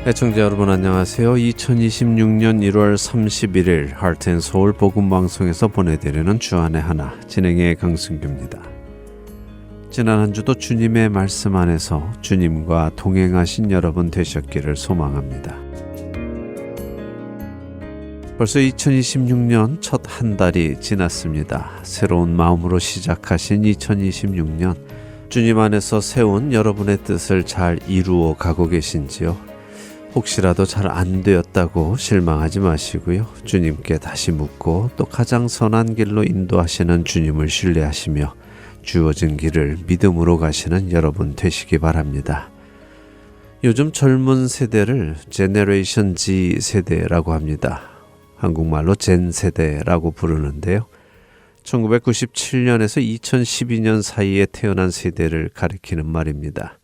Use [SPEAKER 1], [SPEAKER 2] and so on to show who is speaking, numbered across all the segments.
[SPEAKER 1] 애청자 여러분 안녕하세요. 2026년 1월 31일 하트앤서울 복음방송에서 보내드리는 주안의 하나 진행의 강승규입니다. 지난 한 주도 주님의 말씀 안에서 주님과 동행하신 여러분 되셨기를 소망합니다. 벌써 2026년 첫 한 달이 지났습니다. 새로운 마음으로 시작하신 2026년 주님 안에서 세운 여러분의 뜻을 잘 이루어 가고 계신지요? 혹시라도 잘 안 되었다고 실망하지 마시고요. 주님께 다시 묻고 또 가장 선한 길로 인도하시는 주님을 신뢰하시며 주어진 길을 믿음으로 가시는 여러분 되시기 바랍니다. 요즘 젊은 세대를 제너레이션 Z 세대라고 합니다. 한국말로 젠 세대라고 부르는데요. 1997년에서 2012년 사이에 태어난 세대를 가리키는 말입니다.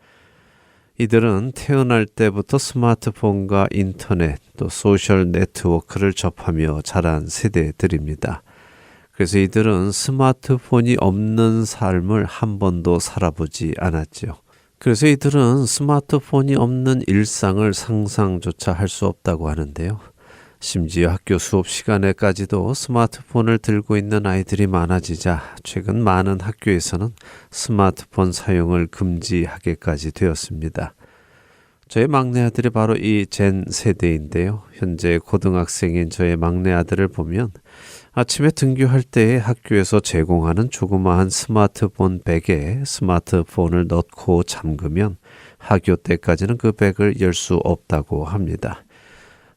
[SPEAKER 1] 이들은 태어날 때부터 스마트폰과 인터넷 또 소셜 네트워크를 접하며 자란 세대들입니다. 그래서 이들은 스마트폰이 없는 삶을 한 번도 살아보지 않았죠. 그래서 이들은 스마트폰이 없는 일상을 상상조차 할 수 없다고 하는데요. 심지어 학교 수업 시간에까지도 스마트폰을 들고 있는 아이들이 많아지자 최근 많은 학교에서는 스마트폰 사용을 금지하게까지 되었습니다. 저의 막내 아들이 바로 이 젠 세대인데요. 현재 고등학생인 저의 막내 아들을 보면 아침에 등교할 때에 학교에서 제공하는 조그마한 스마트폰 백에 스마트폰을 넣고 잠그면 학교 때까지는 그 백을 열 수 없다고 합니다.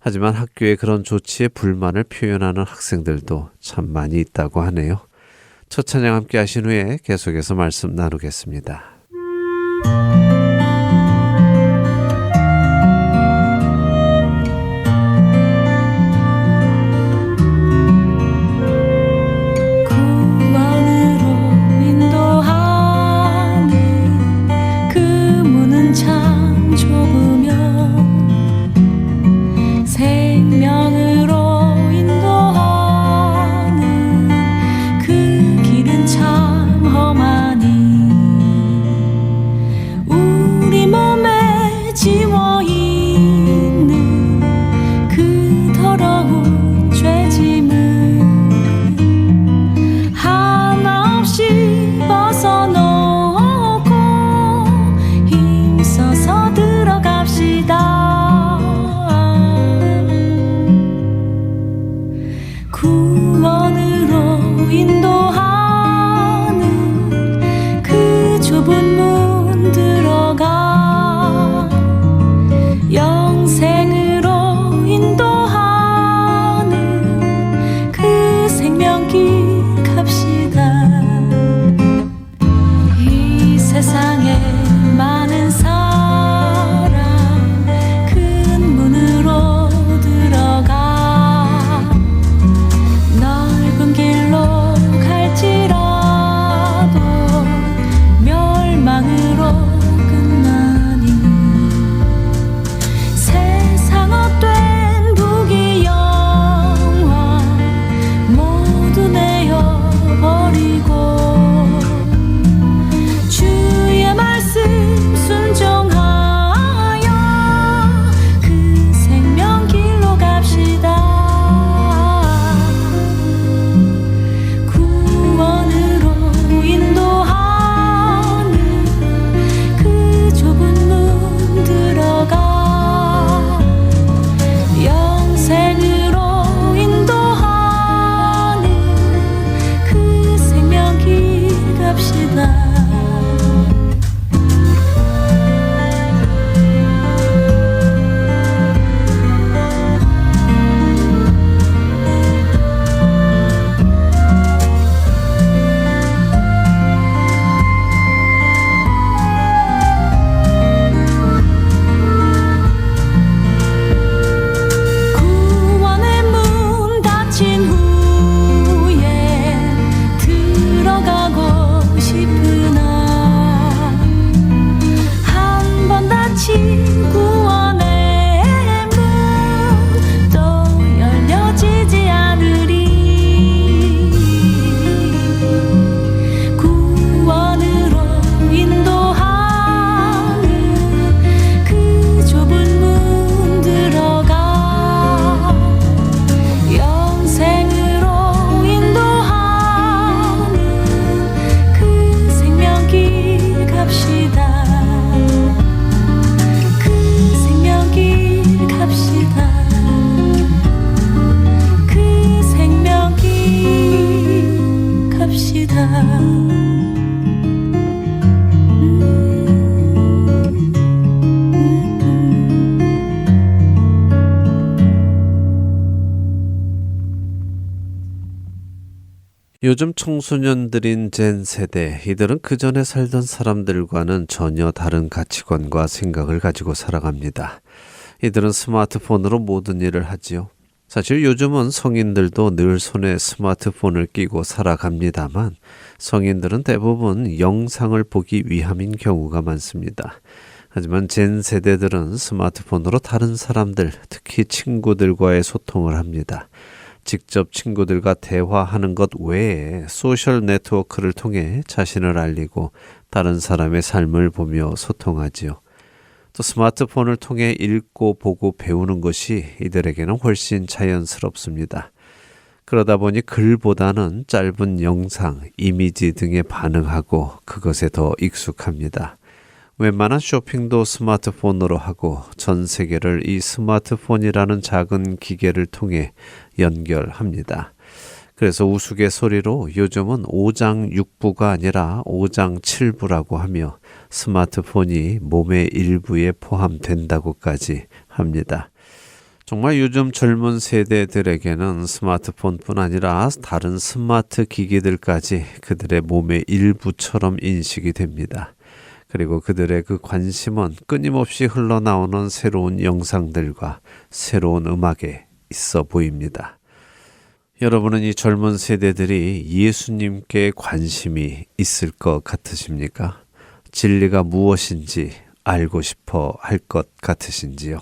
[SPEAKER 1] 하지만 학교의 그런 조치에 불만을 표현하는 학생들도 참 많이 있다고 하네요. 첫 찬양 함께 하신 후에 계속해서 말씀 나누겠습니다.
[SPEAKER 2] 구원으로 인도하는 그 문은 참 좁으며 생명으로 인도하는 그 길은 참 험하니
[SPEAKER 1] 요즘 청소년들인 젠 세대, 이들은 그 전에 살던 사람들과는 전혀 다른 가치관과 생각을 가지고 살아갑니다. 이들은 스마트폰으로 모든 일을 하지요. 사실 요즘은 성인들도 늘 손에 스마트폰을 끼고 살아갑니다만 성인들은 대부분 영상을 보기 위함인 경우가 많습니다. 하지만 젠 세대들은 스마트폰으로 다른 사람들, 특히 친구들과의 소통을 합니다. 직접 친구들과 대화하는 것 외에 소셜 네트워크를 통해 자신을 알리고 다른 사람의 삶을 보며 소통하지요. 또 스마트폰을 통해 읽고 보고 배우는 것이 이들에게는 훨씬 자연스럽습니다. 그러다 보니 글보다는 짧은 영상, 이미지 등에 반응하고 그것에 더 익숙합니다. 웬만한 쇼핑도 스마트폰으로 하고 전 세계를 이 스마트폰이라는 작은 기계를 통해 연결합니다. 그래서 우스갯소리로 요즘은 5장6부가 아니라 5장7부라고 하며 스마트폰이 몸의 일부에 포함된다고까지 합니다. 정말 요즘 젊은 세대들에게는 스마트폰뿐 아니라 다른 스마트 기기들까지 그들의 몸의 일부처럼 인식이 됩니다. 그리고 그들의 그 관심은 끊임없이 흘러나오는 새로운 영상들과 새로운 음악에 있어 보입니다. 여러분은 이 젊은 세대들이 예수님께 관심이 있을 것 같으십니까? 진리가 무엇인지 알고 싶어 할 것 같으신지요?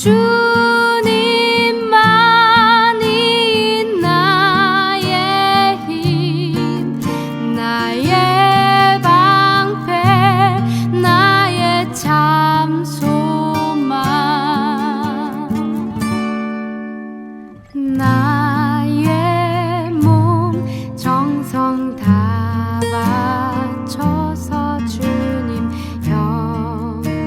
[SPEAKER 2] 주님 경배합니다.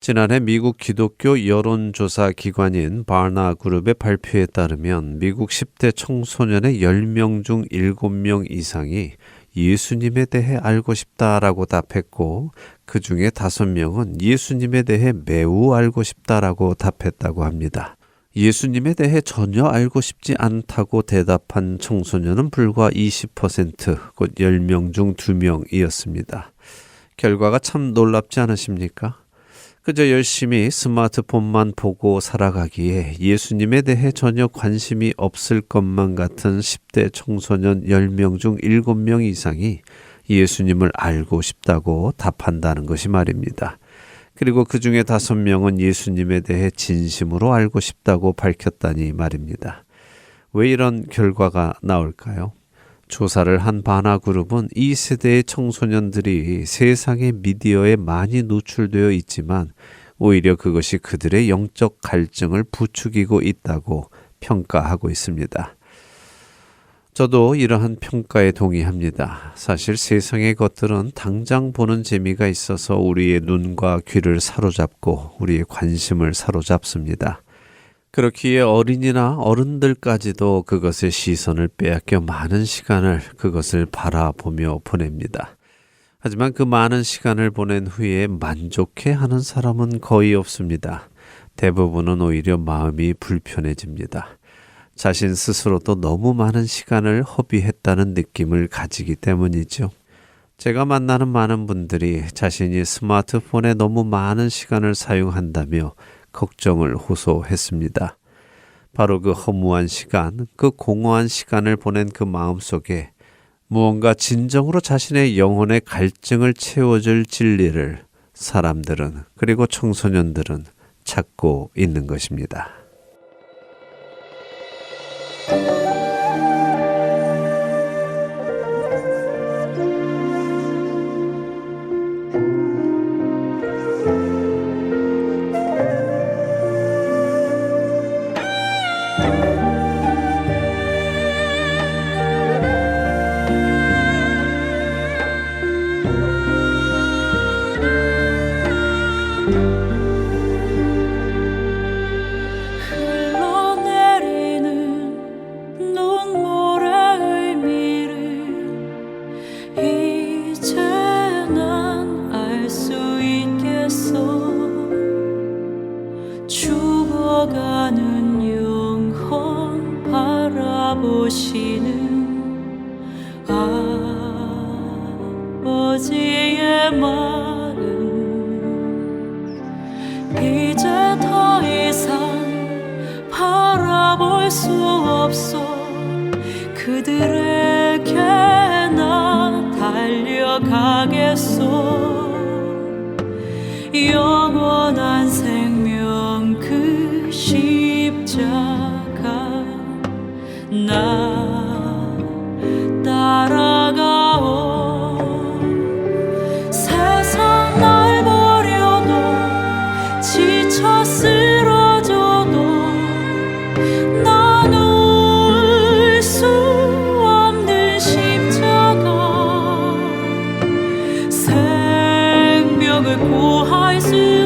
[SPEAKER 1] 지난해 미국 기독교 여론조사 기관인 바나 그룹의 발표에 따르면 미국 10대 청소년의 10명 중 7명 이상이 예수님에 대해 알고 싶다라고 답했고 그 중에 5명은 예수님에 대해 매우 알고 싶다라고 답했다고 합니다. 예수님에 대해 전혀 알고 싶지 않다고 대답한 청소년은 불과 20%, 곧 10명 중 2명이었습니다. 결과가 참 놀랍지 않으십니까? 그저 열심히 스마트폰만 보고 살아가기에 예수님에 대해 전혀 관심이 없을 것만 같은 10대 청소년 10명 중 7명 이상이 예수님을 알고 싶다고 답한다는 것이 말입니다. 그리고 그 중에 5명은 예수님에 대해 진심으로 알고 싶다고 밝혔다니 말입니다. 왜 이런 결과가 나올까요? 조사를 한 바나그룹은 이 세대의 청소년들이 세상의 미디어에 많이 노출되어 있지만 오히려 그것이 그들의 영적 갈증을 부추기고 있다고 평가하고 있습니다. 저도 이러한 평가에 동의합니다. 사실 세상의 것들은 당장 보는 재미가 있어서 우리의 눈과 귀를 사로잡고 우리의 관심을 사로잡습니다. 그렇기에 어린이나 어른들까지도 그것의 시선을 빼앗겨 많은 시간을 그것을 바라보며 보냅니다. 하지만 그 많은 시간을 보낸 후에 만족해하는 사람은 거의 없습니다. 대부분은 오히려 마음이 불편해집니다. 자신 스스로도 너무 많은 시간을 허비했다는 느낌을 가지기 때문이죠. 제가 만나는 많은 분들이 자신이 스마트폰에 너무 많은 시간을 사용한다며 걱정을 호소했습니다. 바로 그 허무한 시간, 그 공허한 시간을 보낸 그 마음속에 무언가 진정으로 자신의 영혼의 갈증을 채워줄 진리를 사람들은 그리고 청소년들은 찾고 있는 것입니다.
[SPEAKER 2] 영원한 생명 그 십자가 나 따라가오. 세상 날 버려도 지쳐 쓰러져도 나눌 수 없는 십자가 생명을 구할 수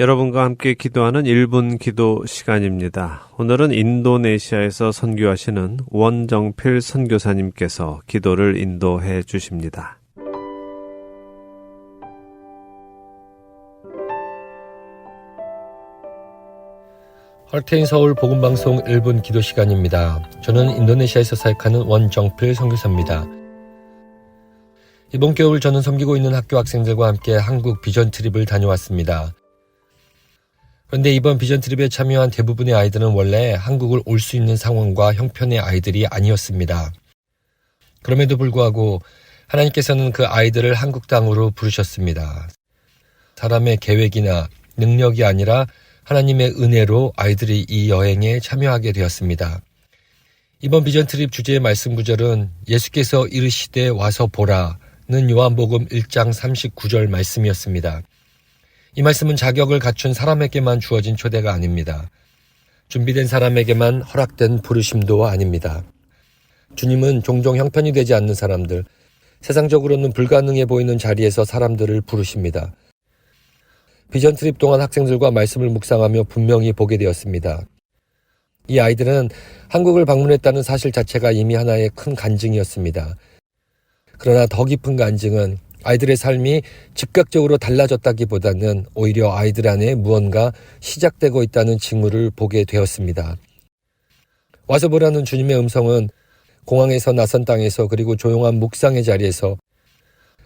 [SPEAKER 1] 여러분과 함께 기도하는 1분 기도 시간입니다. 오늘은 인도네시아에서 선교하시는 원정필 선교사님께서 기도를 인도해 주십니다.
[SPEAKER 3] 할테인 서울 복음방송 1분 기도 시간입니다. 저는 인도네시아에서 사역하는 원정필 선교사입니다. 이번 겨울 저는 섬기고 있는 학교 학생들과 함께 한국 비전 트립을 다녀왔습니다. 그런데 이번 비전 트립에 참여한 대부분의 아이들은 원래 한국을 올 수 있는 상황과 형편의 아이들이 아니었습니다. 그럼에도 불구하고 하나님께서는 그 아이들을 한국 땅으로 부르셨습니다. 사람의 계획이나 능력이 아니라 하나님의 은혜로 아이들이 이 여행에 참여하게 되었습니다. 이번 비전 트립 주제의 말씀 구절은 예수께서 이르시되 와서 보라는 요한복음 1장 39절 말씀이었습니다. 이 말씀은 자격을 갖춘 사람에게만 주어진 초대가 아닙니다. 준비된 사람에게만 허락된 부르심도 아닙니다. 주님은 종종 형편이 되지 않는 사람들, 세상적으로는 불가능해 보이는 자리에서 사람들을 부르십니다. 비전 트립 동안 학생들과 말씀을 묵상하며 분명히 보게 되었습니다. 이 아이들은 한국을 방문했다는 사실 자체가 이미 하나의 큰 간증이었습니다. 그러나 더 깊은 간증은 아이들의 삶이 즉각적으로 달라졌다기보다는 오히려 아이들 안에 무언가 시작되고 있다는 징후를 보게 되었습니다. 와서 보라는 주님의 음성은 공항에서 낯선 땅에서 그리고 조용한 묵상의 자리에서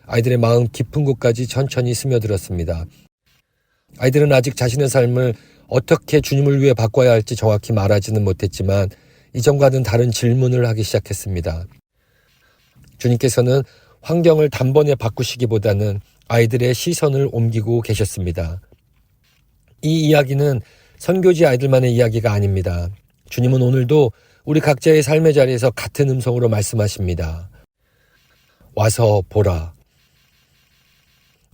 [SPEAKER 3] 아이들의 마음 깊은 곳까지 천천히 스며들었습니다. 아이들은 아직 자신의 삶을 어떻게 주님을 위해 바꿔야 할지 정확히 말하지는 못했지만 이전과는 다른 질문을 하기 시작했습니다. 주님께서는 환경을 단번에 바꾸시기보다는 아이들의 시선을 옮기고 계셨습니다. 이 이야기는 선교지 아이들만의 이야기가 아닙니다. 주님은 오늘도 우리 각자의 삶의 자리에서 같은 음성으로 말씀하십니다. 와서 보라.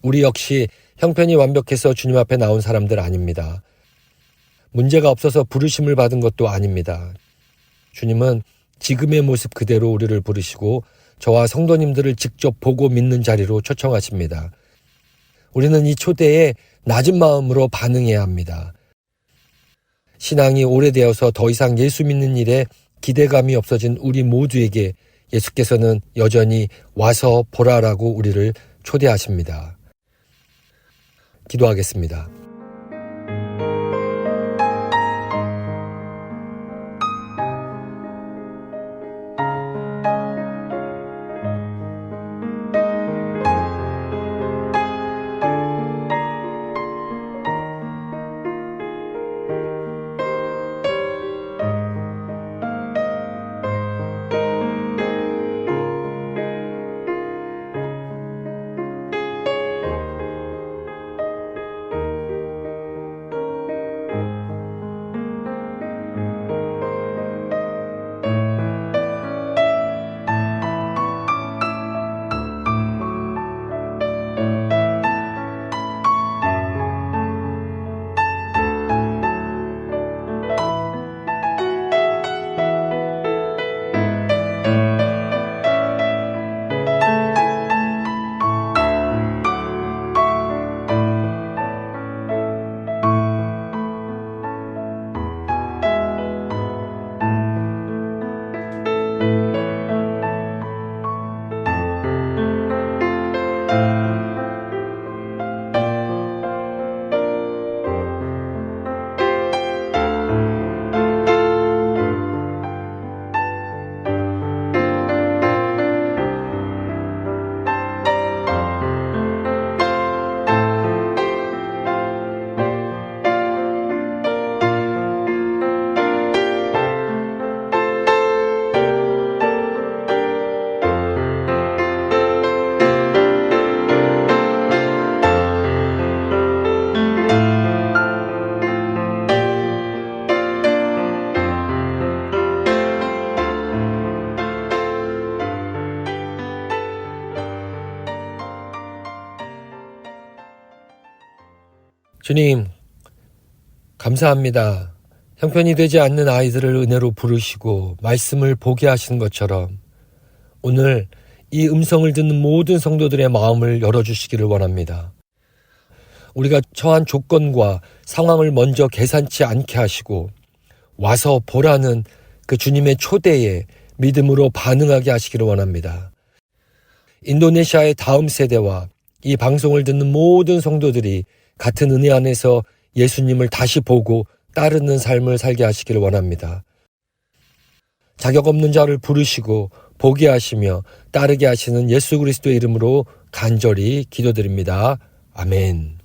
[SPEAKER 3] 우리 역시 형편이 완벽해서 주님 앞에 나온 사람들 아닙니다. 문제가 없어서 부르심을 받은 것도 아닙니다. 주님은 지금의 모습 그대로 우리를 부르시고 저와 성도님들을 직접 보고 믿는 자리로 초청하십니다. 우리는 이 초대에 낮은 마음으로 반응해야 합니다. 신앙이 오래되어서 더 이상 예수 믿는 일에 기대감이 없어진 우리 모두에게 예수께서는 여전히 와서 보라라고 우리를 초대하십니다. 기도하겠습니다. 주님, 감사합니다. 형편이 되지 않는 아이들을 은혜로 부르시고 말씀을 보게 하신 것처럼 오늘 이 음성을 듣는 모든 성도들의 마음을 열어주시기를 원합니다. 우리가 처한 조건과 상황을 먼저 계산치 않게 하시고 와서 보라는 그 주님의 초대에 믿음으로 반응하게 하시기를 원합니다. 인도네시아의 다음 세대와 이 방송을 듣는 모든 성도들이 같은 은혜 안에서 예수님을 다시 보고 따르는 삶을 살게 하시기를 원합니다. 자격 없는 자를 부르시고 보게 하시며 따르게 하시는 예수 그리스도의 이름으로 간절히 기도드립니다. 아멘.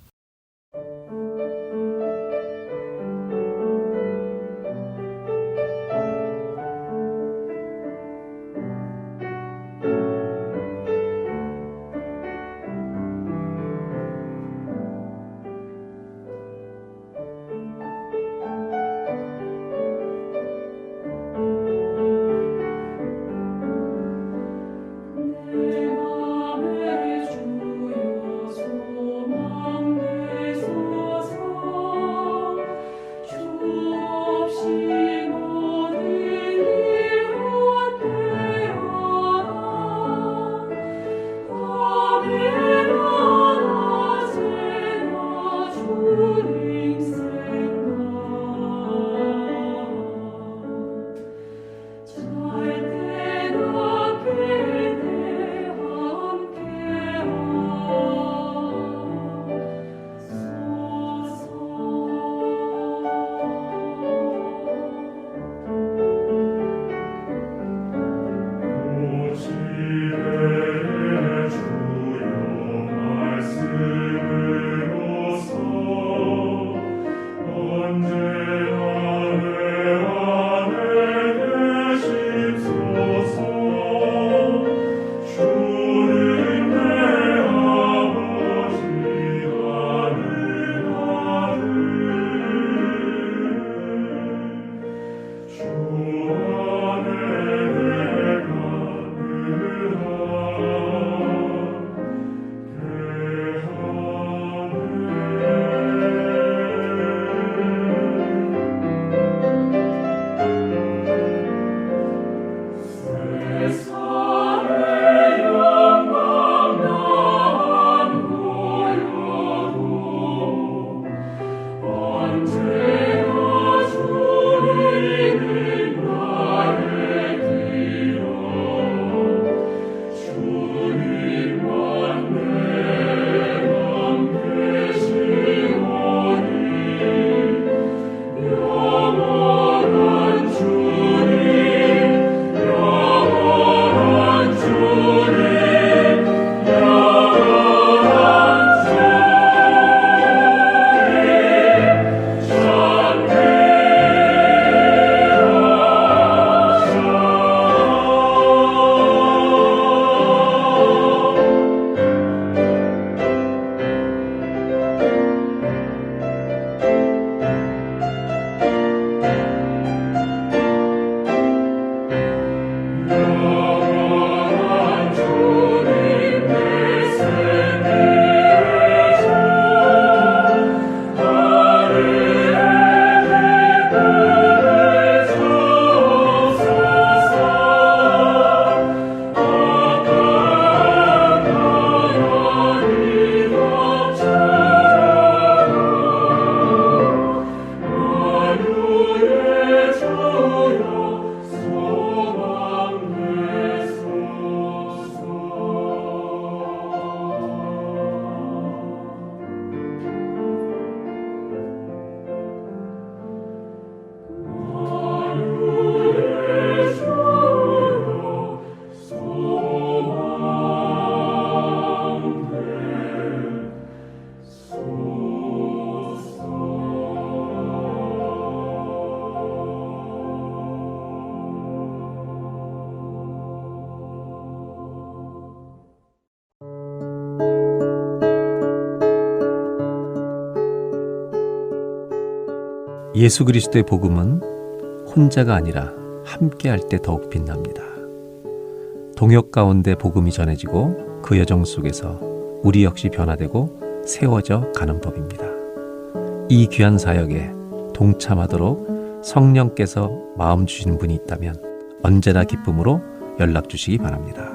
[SPEAKER 4] 예수 그리스도의 복음은 혼자가 아니라 함께할 때 더욱 빛납니다. 동역 가운데 복음이 전해지고 그 여정 속에서 우리 역시 변화되고 세워져 가는 법입니다. 이 귀한 사역에 동참하도록 성령께서 마음 주시는 분이 있다면 언제나 기쁨으로 연락 주시기 바랍니다.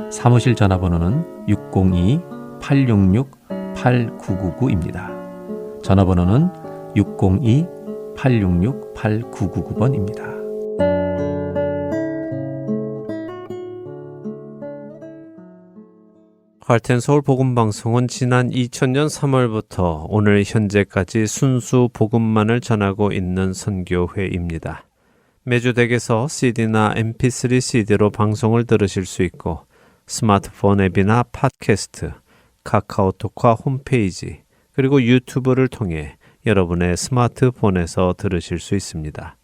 [SPEAKER 4] 사무실 전화번호는 602-866 602-866-8999입니다. 전화번호는 602-866-8999번입니다.
[SPEAKER 1] 할텐서울 복음방송은 지난 2000년 3월부터 오늘 현재까지 순수 복음만을 전하고 있는 선교회입니다. 매주 댁에서 CD나 MP3 CD로 방송을 들으실 수 있고 스마트폰 앱이나 팟캐스트, 카카오톡과 홈페이지, 그리고 유튜브를 통해 여러분의 스마트폰에서 들으실 수 있습니다.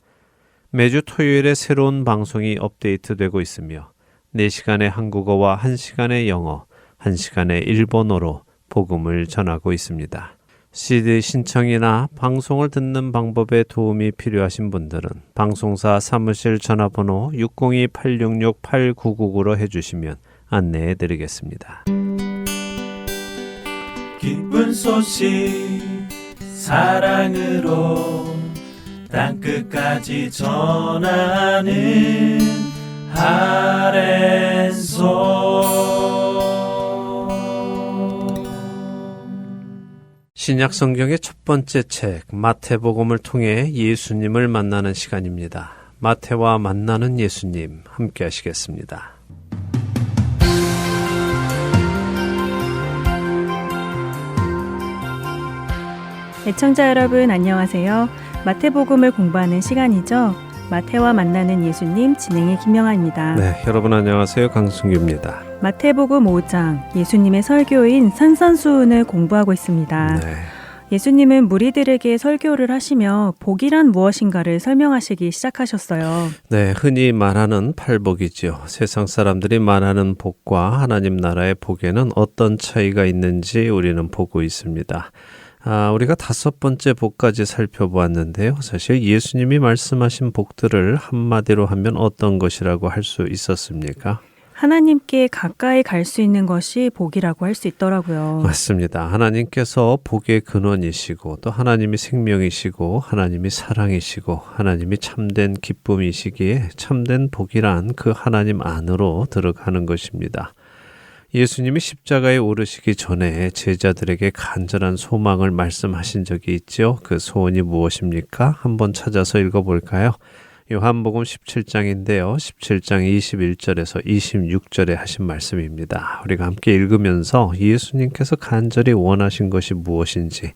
[SPEAKER 1] 매주 토요일에 새로운 방송이 업데이트되고 있으며 4시간의 한국어와 1시간의 영어, 1시간의 일본어로 복음을 전하고 있습니다. CD 신청이나 방송을 듣는 방법에 도움이 필요하신 분들은 방송사 사무실 전화번호 602-866-8999로 해주시면 안내해 드리겠습니다.
[SPEAKER 5] 기쁜 소식 사랑으로 땅끝까지 전하는 아랜소
[SPEAKER 1] 신약 성경의 첫 번째 책 마태복음을 통해 예수님을 만나는 시간입니다. 마태와 만나는 예수님 함께 하시겠습니다.
[SPEAKER 6] 애청자 여러분 안녕하세요. 마태복음을 공부하는 시간이죠. 마태와 만나는 예수님 진행의 김영아입니다.
[SPEAKER 1] 네, 여러분 안녕하세요. 강승규입니다.
[SPEAKER 6] 마태복음 5장 예수님의 설교인 산산수훈을 공부하고 있습니다.
[SPEAKER 1] 네.
[SPEAKER 6] 예수님은 무리들에게 설교를 하시며 복이란 무엇인가를 설명하시기 시작하셨어요.
[SPEAKER 1] 네, 흔히 말하는 팔복이죠. 세상 사람들이 말하는 복과 하나님 나라의 복에는 어떤 차이가 있는지 우리는 보고 있습니다. 우리가 5번째 복까지 살펴보았는데요. 사실 예수님이 말씀하신 복들을 한마디로 하면 어떤 것이라고 할 수 있었습니까?
[SPEAKER 6] 하나님께 가까이 갈 수 있는 것이 복이라고 할 수 있더라고요.
[SPEAKER 1] 맞습니다. 하나님께서 복의 근원이시고 또 하나님이 생명이시고 하나님이 사랑이시고 하나님이 참된 기쁨이시기에 참된 복이란 그 하나님 안으로 들어가는 것입니다. 예수님이 십자가에 오르시기 전에 제자들에게 간절한 소망을 말씀하신 적이 있죠. 그 소원이 무엇입니까? 한번 찾아서 읽어볼까요? 요한복음 17장인데요. 17장 21절에서 26절에 하신 말씀입니다. 우리가 함께 읽으면서 예수님께서 간절히 원하신 것이 무엇인지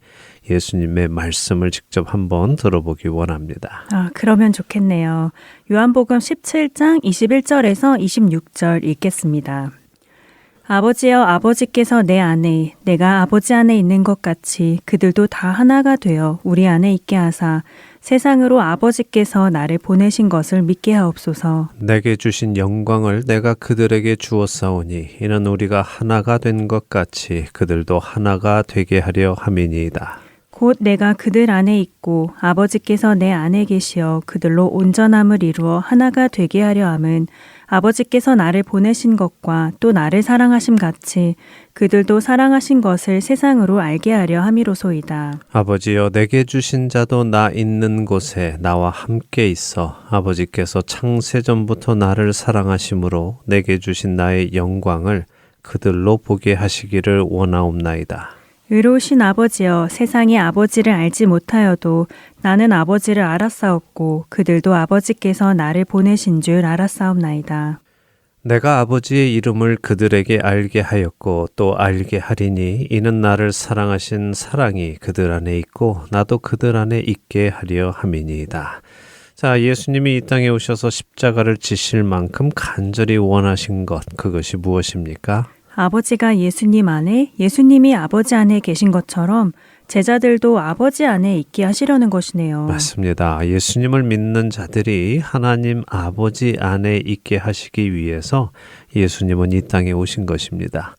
[SPEAKER 1] 예수님의 말씀을 직접 한번 들어보기 원합니다.
[SPEAKER 6] 그러면 좋겠네요. 요한복음 17장 21절에서 26절 읽겠습니다. 아버지여 아버지께서 내 안에 내가 아버지 안에 있는 것 같이 그들도 다 하나가 되어 우리 안에 있게 하사 세상으로 아버지께서 나를 보내신 것을 믿게 하옵소서.
[SPEAKER 1] 내게 주신 영광을 내가 그들에게 주었사오니 이는 우리가 하나가 된 것 같이 그들도 하나가 되게 하려 함이니이다.
[SPEAKER 6] 곧 내가 그들 안에 있고 아버지께서 내 안에 계시어 그들로 온전함을 이루어 하나가 되게 하려 함은 아버지께서 나를 보내신 것과 또 나를 사랑하심 같이 그들도 사랑하신 것을 세상으로 알게 하려 함이로소이다.
[SPEAKER 1] 아버지여 내게 주신 자도 나 있는 곳에 나와 함께 있어 아버지께서 창세전부터 나를 사랑하심으로 내게 주신 나의 영광을 그들로 보게 하시기를 원하옵나이다.
[SPEAKER 6] 의로우신 아버지여 세상이 아버지를 알지 못하여도 나는 아버지를 알았사옵고 그들도 아버지께서 나를 보내신 줄 알았사옵나이다.
[SPEAKER 1] 내가 아버지의 이름을 그들에게 알게 하였고 또 알게 하리니 이는 나를 사랑하신 사랑이 그들 안에 있고 나도 그들 안에 있게 하려 함이니이다. 자, 예수님이 이 땅에 오셔서 십자가를 지실 만큼 간절히 원하신 것, 그것이 무엇입니까?
[SPEAKER 6] 아버지가 예수님 안에, 예수님이 아버지 안에 계신 것처럼 제자들도 아버지 안에 있게 하시려는 것이네요.
[SPEAKER 1] 맞습니다. 예수님을 믿는 자들이 하나님 아버지 안에 있게 하시기 위해서 예수님은 이 땅에 오신 것입니다.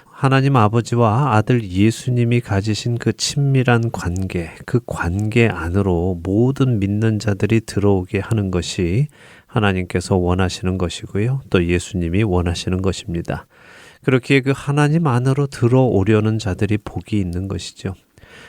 [SPEAKER 1] 하나님 아버지와 아들 예수님이 가지신 그 친밀한 관계, 그 관계 안으로 모든 믿는 자들이 들어오게 하는 것이 하나님께서 원하시는 것이고요. 또 예수님이 원하시는 것입니다. 그렇기에 그 하나님 안으로 들어오려는 자들이 복이 있는 것이죠.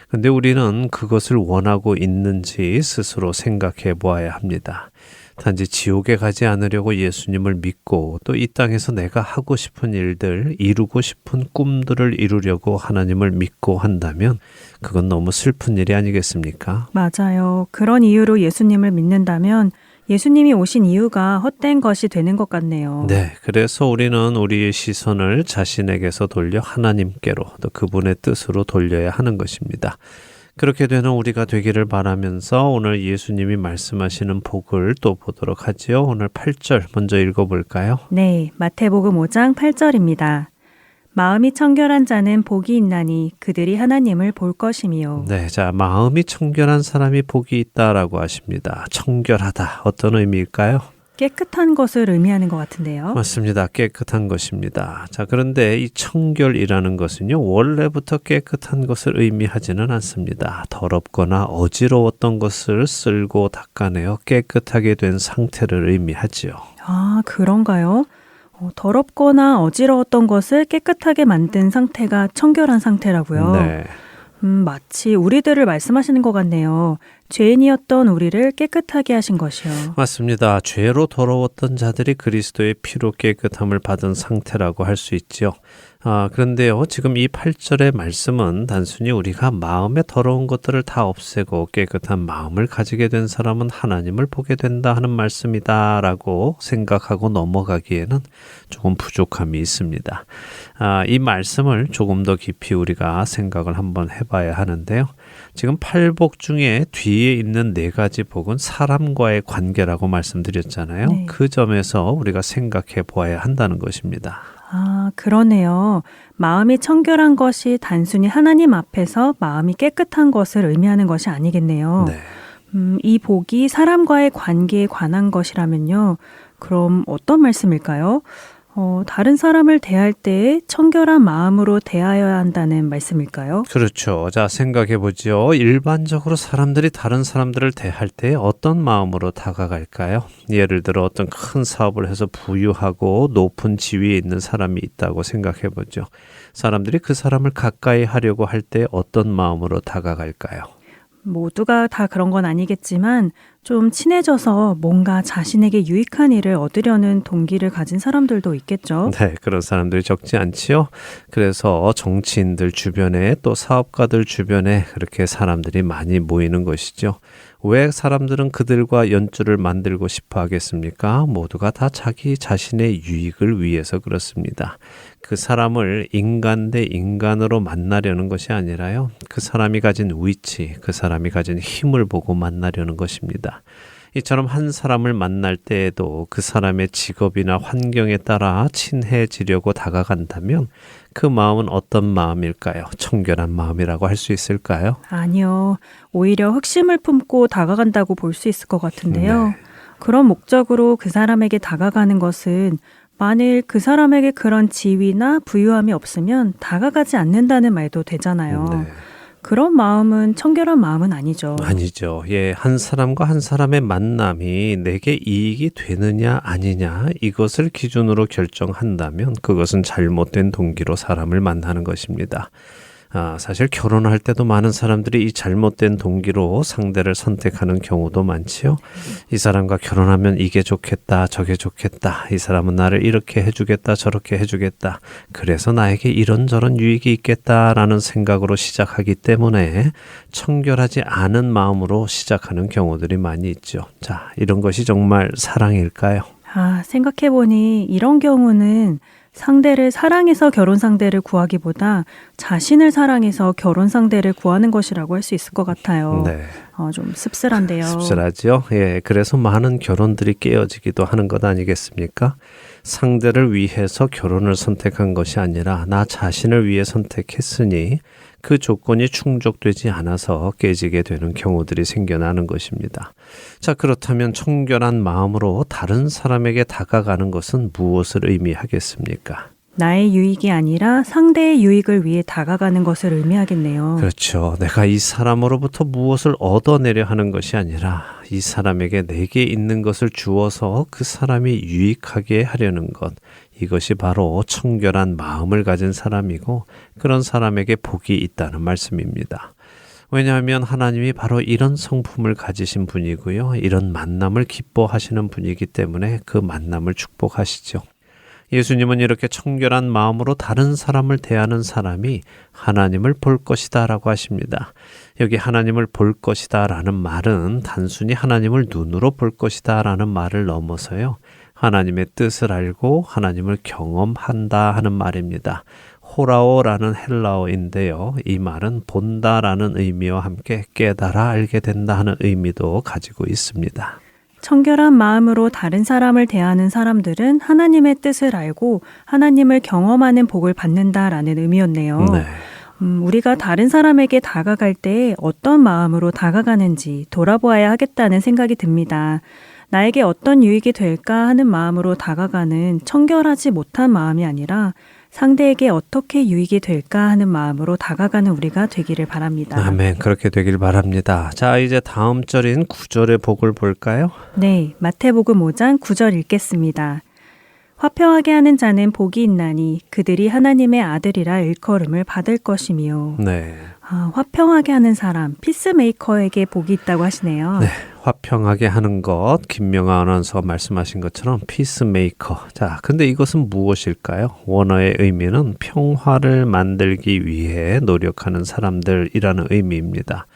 [SPEAKER 1] 근데 우리는 그것을 원하고 있는지 스스로 생각해 보아야 합니다. 단지 지옥에 가지 않으려고 예수님을 믿고 또 이 땅에서 내가 하고 싶은 일들, 이루고 싶은 꿈들을 이루려고 하나님을 믿고 한다면 그건 너무 슬픈 일이 아니겠습니까?
[SPEAKER 6] 맞아요. 그런 이유로 예수님을 믿는다면 예수님이 오신 이유가 헛된 것이 되는 것 같네요.
[SPEAKER 1] 네, 그래서 우리는 우리의 시선을 자신에게서 돌려 하나님께로 또 그분의 뜻으로 돌려야 하는 것입니다. 그렇게 되는 우리가 되기를 바라면서 오늘 예수님이 말씀하시는 복을 또 보도록 하지요. 오늘 8절 먼저 읽어볼까요?
[SPEAKER 6] 네, 마태복음 5장 8절입니다. 마음이 청결한 자는 복이 있나니 그들이 하나님을 볼 것이미요.
[SPEAKER 1] 네, 자, 마음이 청결한 사람이 복이 있다라고 하십니다. 청결하다. 어떤 의미일까요?
[SPEAKER 6] 깨끗한 것을 의미하는 것 같은데요.
[SPEAKER 1] 맞습니다. 깨끗한 것입니다. 자, 그런데 이 청결이라는 것은요, 원래부터 깨끗한 것을 의미하지는 않습니다. 더럽거나 어지러웠던 것을 쓸고 닦아내어 깨끗하게 된 상태를 의미하지요.
[SPEAKER 6] 아, 그런가요? 더럽거나 어지러웠던 것을 깨끗하게 만든 상태가 청결한 상태라고요?
[SPEAKER 1] 네.
[SPEAKER 6] 마치 우리들을 말씀하시는 것 같네요. 죄인이었던 우리를 깨끗하게 하신 것이요.
[SPEAKER 1] 맞습니다. 죄로 더러웠던 자들이 그리스도의 피로 깨끗함을 받은 상태라고 할 수 있죠. 그런데요, 지금 이 8절의 말씀은 단순히 우리가 마음에 더러운 것들을 다 없애고 깨끗한 마음을 가지게 된 사람은 하나님을 보게 된다 하는 말씀이다라고 생각하고 넘어가기에는 조금 부족함이 있습니다. 이 말씀을 조금 더 깊이 우리가 생각을 한번 해봐야 하는데요. 지금 8복 중에 뒤에 있는 4가지 복은 사람과의 관계라고 말씀드렸잖아요.
[SPEAKER 6] 네.
[SPEAKER 1] 그 점에서 우리가 생각해 보아야 한다는 것입니다.
[SPEAKER 6] 아, 그러네요. 마음이 청결한 것이 단순히 하나님 앞에서 마음이 깨끗한 것을 의미하는 것이 아니겠네요.
[SPEAKER 1] 네.
[SPEAKER 6] 이 복이 사람과의 관계에 관한 것이라면요. 그럼 어떤 말씀일까요? 다른 사람을 대할 때 청결한 마음으로 대하여야 한다는 말씀일까요?
[SPEAKER 1] 그렇죠. 자, 생각해 보죠. 일반적으로 사람들이 다른 사람들을 대할 때 어떤 마음으로 다가갈까요? 예를 들어 어떤 큰 사업을 해서 부유하고 높은 지위에 있는 사람이 있다고 생각해 보죠. 사람들이 그 사람을 가까이 하려고 할 때 어떤 마음으로 다가갈까요?
[SPEAKER 6] 모두가 다 그런 건 아니겠지만 좀 친해져서 뭔가 자신에게 유익한 일을 얻으려는 동기를 가진 사람들도 있겠죠.
[SPEAKER 1] 네, 그런 사람들이 적지 않지요. 그래서 정치인들 주변에 또 사업가들 주변에 그렇게 사람들이 많이 모이는 것이죠. 왜 사람들은 그들과 연줄을 만들고 싶어 하겠습니까? 모두가 다 자기 자신의 유익을 위해서 그렇습니다. 그 사람을 인간 대 인간으로 만나려는 것이 아니라요. 그 사람이 가진 위치, 그 사람이 가진 힘을 보고 만나려는 것입니다. 이처럼 한 사람을 만날 때에도 그 사람의 직업이나 환경에 따라 친해지려고 다가간다면 그 마음은 어떤 마음일까요? 청결한 마음이라고 할 수 있을까요?
[SPEAKER 6] 아니요. 오히려 흑심을 품고 다가간다고 볼 수 있을 것 같은데요.
[SPEAKER 1] 네.
[SPEAKER 6] 그런 목적으로 그 사람에게 다가가는 것은 만일 그 사람에게 그런 지위나 부유함이 없으면 다가가지 않는다는 말도 되잖아요.
[SPEAKER 1] 네.
[SPEAKER 6] 그런 마음은 청결한 마음은 아니죠.
[SPEAKER 1] 아니죠. 예, 한 사람과 한 사람의 만남이 내게 이익이 되느냐 아니냐 이것을 기준으로 결정한다면 그것은 잘못된 동기로 사람을 만나는 것입니다. 사실 결혼할 때도 많은 사람들이 이 잘못된 동기로 상대를 선택하는 경우도 많지요. 이 사람과 결혼하면 이게 좋겠다, 저게 좋겠다. 이 사람은 나를 이렇게 해주겠다, 저렇게 해주겠다. 그래서 나에게 이런저런 유익이 있겠다라는 생각으로 시작하기 때문에 청결하지 않은 마음으로 시작하는 경우들이 많이 있죠. 자, 이런 것이 정말 사랑일까요?
[SPEAKER 6] 생각해보니 이런 경우는 상대를 사랑해서 결혼 상대를 구하기보다 자신을 사랑해서 결혼 상대를 구하는 것이라고 할 수 있을 것 같아요.
[SPEAKER 1] 네.
[SPEAKER 6] 좀 씁쓸한데요.
[SPEAKER 1] 씁쓸하죠. 예, 그래서 많은 결혼들이 깨어지기도 하는 것 아니겠습니까? 상대를 위해서 결혼을 선택한 것이 아니라 나 자신을 위해 선택했으니 그 조건이 충족되지 않아서 깨지게 되는 경우들이 생겨나는 것입니다. 자, 그렇다면 청결한 마음으로 다른 사람에게 다가가는 것은 무엇을 의미하겠습니까?
[SPEAKER 6] 나의 유익이 아니라 상대의 유익을 위해 다가가는 것을 의미하겠네요.
[SPEAKER 1] 그렇죠. 내가 이 사람으로부터 무엇을 얻어내려 하는 것이 아니라 이 사람에게 내게 있는 것을 주어서 그 사람이 유익하게 하려는 것. 이것이 바로 청결한 마음을 가진 사람이고 그런 사람에게 복이 있다는 말씀입니다. 왜냐하면 하나님이 바로 이런 성품을 가지신 분이고요. 이런 만남을 기뻐하시는 분이기 때문에 그 만남을 축복하시죠. 예수님은 이렇게 청결한 마음으로 다른 사람을 대하는 사람이 하나님을 볼 것이다 라고 하십니다. 여기 하나님을 볼 것이다 라는 말은 단순히 하나님을 눈으로 볼 것이다 라는 말을 넘어서요. 하나님의 뜻을 알고 하나님을 경험한다 하는 말입니다. 호라오라는 헬라어인데요. 이 말은 본다라는 의미와 함께 깨달아 알게 된다 하는 의미도 가지고 있습니다.
[SPEAKER 6] 청결한 마음으로 다른 사람을 대하는 사람들은 하나님의 뜻을 알고 하나님을 경험하는 복을 받는다라는 의미였네요.
[SPEAKER 1] 네.
[SPEAKER 6] 우리가 다른 사람에게 다가갈 때 어떤 마음으로 다가가는지 돌아보아야 하겠다는 생각이 듭니다. 나에게 어떤 유익이 될까 하는 마음으로 다가가는 청결하지 못한 마음이 아니라 상대에게 어떻게 유익이 될까 하는 마음으로 다가가는 우리가 되기를 바랍니다.
[SPEAKER 1] 아멘. 그렇게 되길 바랍니다. 자, 이제 다음 절인 9절의 복을 볼까요?
[SPEAKER 6] 네, 마태복음 5장 9절 읽겠습니다. 화평하게 하는 자는 복이 있나니 그들이 하나님의 아들이라 일컬음을 받을 것이며.
[SPEAKER 1] 네.
[SPEAKER 6] 화평하게 하는 사람, 피스메이커에게 복이 있다고 하시네요.
[SPEAKER 1] 네. 화평하게 하는 것, 김명아 아나운서가 말씀하신 것처럼 피스메이커. 자, 근데 이것은 무엇일까요? 원어의 의미는 평화를 만들기 위해 노력하는 사람들이라는 의미입니다.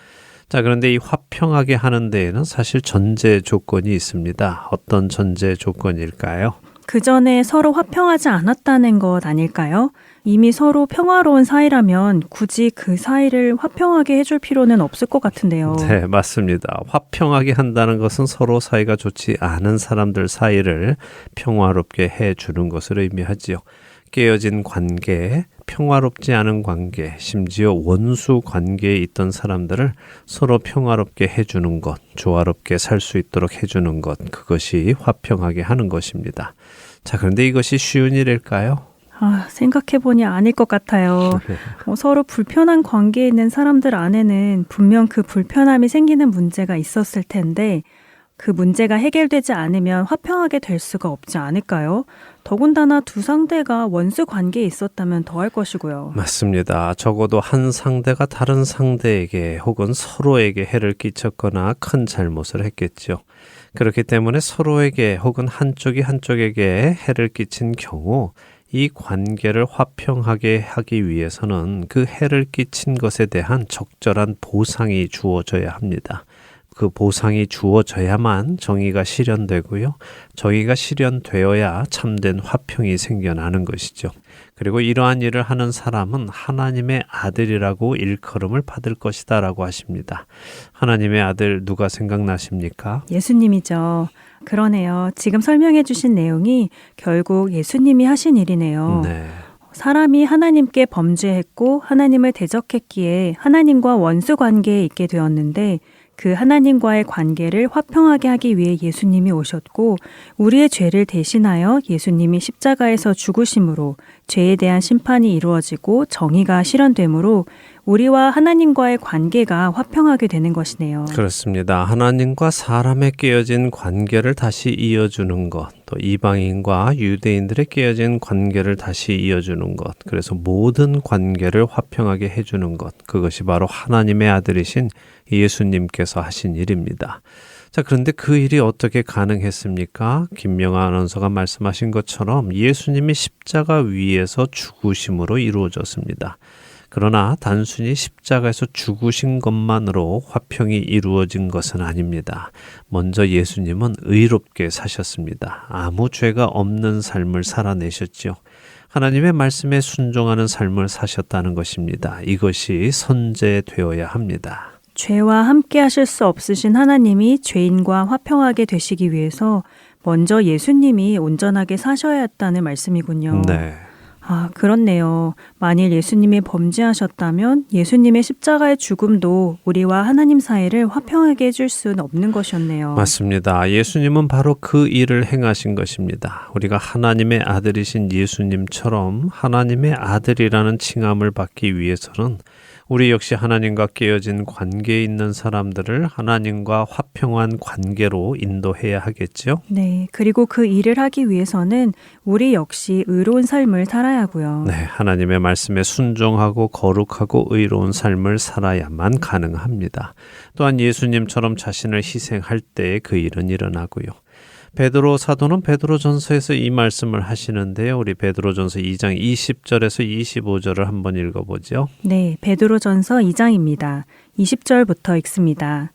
[SPEAKER 1] 자, 그런데 이 화평하게 하는 데에는 사실 전제 조건이 있습니다. 어떤 전제 조건일까요?
[SPEAKER 6] 그 전에 서로 화평하지 않았다는 것 아닐까요? 이미 서로 평화로운 사이라면 굳이 그 사이를 화평하게 해줄 필요는 없을 것 같은데요.
[SPEAKER 1] 네, 맞습니다. 화평하게 한다는 것은 서로 사이가 좋지 않은 사람들 사이를 평화롭게 해주는 것을 의미하지요. 깨어진 관계, 평화롭지 않은 관계, 심지어 원수 관계에 있던 사람들을 서로 평화롭게 해주는 것, 조화롭게 살 수 있도록 해주는 것, 그것이 화평하게 하는 것입니다. 자, 그런데 이것이 쉬운 일일까요?
[SPEAKER 6] 생각해보니 아닐 것 같아요. 서로 불편한 관계에 있는 사람들 안에는 분명 그 불편함이 생기는 문제가 있었을 텐데 그 문제가 해결되지 않으면 화평하게 될 수가 없지 않을까요? 더군다나 두 상대가 원수 관계에 있었다면 더할 것이고요.
[SPEAKER 1] 맞습니다. 적어도 한 상대가 다른 상대에게 혹은 서로에게 해를 끼쳤거나 큰 잘못을 했겠죠. 그렇기 때문에 서로에게 혹은 한쪽이 한쪽에게 해를 끼친 경우 이 관계를 화평하게 하기 위해서는 그 해를 끼친 것에 대한 적절한 보상이 주어져야 합니다. 그 보상이 주어져야만 정의가 실현되고요. 정의가 실현되어야 참된 화평이 생겨나는 것이죠. 그리고 이러한 일을 하는 사람은 하나님의 아들이라고 일컬음을 받을 것이다 라고 하십니다. 하나님의 아들 누가 생각나십니까?
[SPEAKER 6] 예수님이죠. 그러네요. 지금 설명해 주신 내용이 결국 예수님이 하신 일이네요.
[SPEAKER 1] 네.
[SPEAKER 6] 사람이 하나님께 범죄했고 하나님을 대적했기에 하나님과 원수 관계에 있게 되었는데 그 하나님과의 관계를 화평하게 하기 위해 예수님이 오셨고 우리의 죄를 대신하여 예수님이 십자가에서 죽으심으로 죄에 대한 심판이 이루어지고 정의가 실현되므로 우리와 하나님과의 관계가 화평하게 되는 것이네요.
[SPEAKER 1] 그렇습니다. 하나님과 사람의 깨어진 관계를 다시 이어주는 것, 또 이방인과 유대인들의 깨어진 관계를 다시 이어주는 것, 그래서 모든 관계를 화평하게 해주는 것, 그것이 바로 하나님의 아들이신 예수님께서 하신 일입니다. 자, 그런데 그 일이 어떻게 가능했습니까? 김명아 아나운서가 말씀하신 것처럼 예수님이 십자가 위에서 죽으심으로 이루어졌습니다. 그러나 단순히 십자가에서 죽으신 것만으로 화평이 이루어진 것은 아닙니다. 먼저 예수님은 의롭게 사셨습니다. 아무 죄가 없는 삶을 살아내셨죠. 하나님의 말씀에 순종하는 삶을 사셨다는 것입니다. 이것이 선제되어야 합니다.
[SPEAKER 6] 죄와 함께 하실 수 없으신 하나님이 죄인과 화평하게 되시기 위해서 먼저 예수님이 온전하게 사셔야 했다는 말씀이군요.
[SPEAKER 1] 네.
[SPEAKER 6] 그렇네요. 만일 예수님이 범죄하셨다면 예수님의 십자가의 죽음도 우리와 하나님 사이를 화평하게 해줄 수는 없는 것이었네요.
[SPEAKER 1] 맞습니다. 예수님은 바로 그 일을 행하신 것입니다. 우리가 하나님의 아들이신 예수님처럼 하나님의 아들이라는 칭함을 받기 위해서는 우리 역시 하나님과 깨어진 관계에 있는 사람들을 하나님과 화평한 관계로 인도해야 하겠죠.
[SPEAKER 6] 네, 그리고 그 일을 하기 위해서는 우리 역시 의로운 삶을 살아야 하고요.
[SPEAKER 1] 네, 하나님의 말씀에 순종하고 거룩하고 의로운 삶을 살아야만 가능합니다. 또한 예수님처럼 자신을 희생할 때 그 일은 일어나고요. 베드로 사도는 베드로전서에서 이 말씀을 하시는데요. 우리 베드로전서 2장 20절에서 25절을 한번 읽어보죠.
[SPEAKER 6] 네, 베드로전서 2장입니다. 20절부터 읽습니다.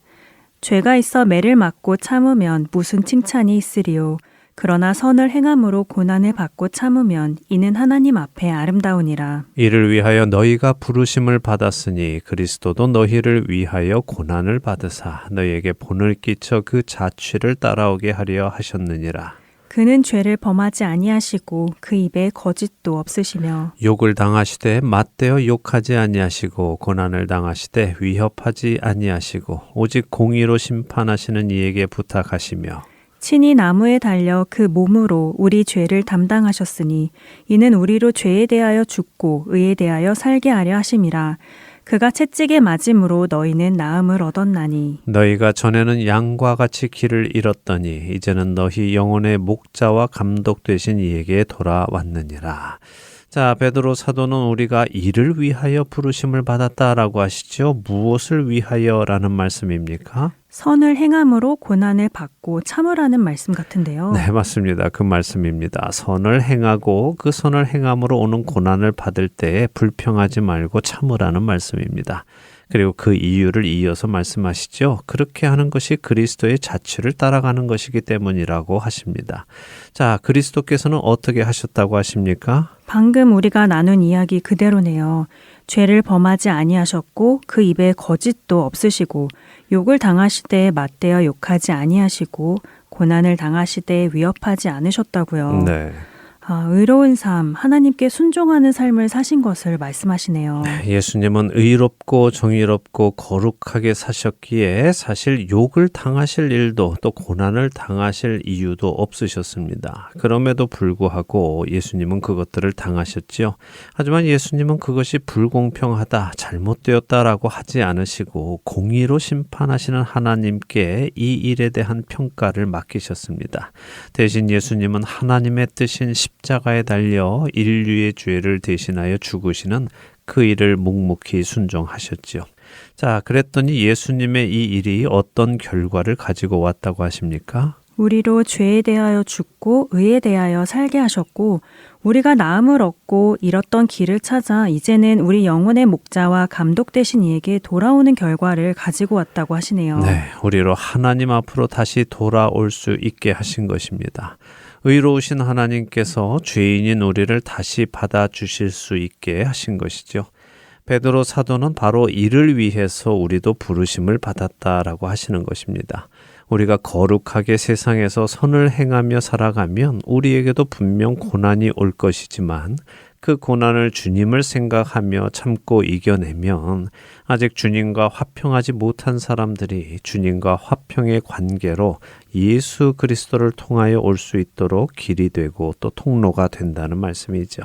[SPEAKER 6] 죄가 있어 매를 맞고 참으면 무슨 칭찬이 있으리요. 그러나 선을 행함으로 고난을 받고 참으면 이는 하나님 앞에 아름다우니라.
[SPEAKER 1] 이를 위하여 너희가 부르심을 받았으니 그리스도도 너희를 위하여 고난을 받으사 너희에게 본을 끼쳐 그 자취를 따라오게 하려 하셨느니라.
[SPEAKER 6] 그는 죄를 범하지 아니하시고 그 입에 거짓도 없으시며
[SPEAKER 1] 욕을 당하시되 맞대어 욕하지 아니하시고 고난을 당하시되 위협하지 아니하시고 오직 공의로 심판하시는 이에게 부탁하시며
[SPEAKER 6] 친히 나무에 달려 그 몸으로 우리 죄를 담당하셨으니 이는 우리로 죄에 대하여 죽고 의에 대하여 살게 하려 하심이라. 그가 채찍에 맞음으로 너희는 나음을 얻었나니
[SPEAKER 1] 너희가 전에는 양과 같이 길을 잃었더니 이제는 너희 영혼의 목자와 감독 되신 이에게 돌아왔느니라. 자, 베드로 사도는 우리가 이를 위하여 부르심을 받았다라고 하시죠. 무엇을 위하여라는 말씀입니까?
[SPEAKER 6] 선을 행함으로 고난을 받고 참으라는 말씀 같은데요.
[SPEAKER 1] 네, 맞습니다. 그 말씀입니다. 선을 행하고 그 선을 행함으로 오는 고난을 받을 때에 불평하지 말고 참으라는 말씀입니다. 그리고 그 이유를 이어서 말씀하시죠. 그렇게 하는 것이 그리스도의 자취를 따라가는 것이기 때문이라고 하십니다. 자, 그리스도께서는 어떻게 하셨다고 하십니까?
[SPEAKER 6] 방금 우리가 나눈 이야기 그대로네요. 죄를 범하지 아니하셨고 그 입에 거짓도 없으시고 욕을 당하시되 맞대어 욕하지 아니하시고 고난을 당하시되 위협하지 않으셨다고요.
[SPEAKER 1] 네.
[SPEAKER 6] 의로운 삶, 하나님께 순종하는 삶을 사신 것을 말씀하시네요.
[SPEAKER 1] 예수님은 의롭고 정의롭고 거룩하게 사셨기에 사실 욕을 당하실 일도 또 고난을 당하실 이유도 없으셨습니다. 그럼에도 불구하고 예수님은 그것들을 당하셨지요. 하지만 예수님은 그것이 불공평하다, 잘못되었다라고 하지 않으시고 공의로 심판하시는 하나님께 이 일에 대한 평가를 맡기셨습니다. 대신 예수님은 하나님의 뜻인 십자가에 달려 인류의 죄를 대신하여 죽으시는 그 일을 묵묵히 순종하셨지요. 자, 그랬더니 예수님의 이 일이 어떤 결과를 가지고 왔다고 하십니까?
[SPEAKER 6] 우리로 죄에 대하여 죽고 의에 대하여 살게 하셨고 우리가 나음을 얻고 잃었던 길을 찾아 이제는 우리 영혼의 목자와 감독 되신 이에게 돌아오는 결과를 가지고 왔다고 하시네요.
[SPEAKER 1] 네, 우리로 하나님 앞으로 다시 돌아올 수 있게 하신 것입니다. 의로우신 하나님께서 죄인인 우리를 다시 받아주실 수 있게 하신 것이죠. 베드로 사도는 바로 이를 위해서 우리도 부르심을 받았다라고 하시는 것입니다. 우리가 거룩하게 세상에서 선을 행하며 살아가면 우리에게도 분명 고난이 올 것이지만 그 고난을 주님을 생각하며 참고 이겨내면 아직 주님과 화평하지 못한 사람들이 주님과 화평의 관계로 예수 그리스도를 통하여 올 수 있도록 길이 되고 또 통로가 된다는 말씀이죠.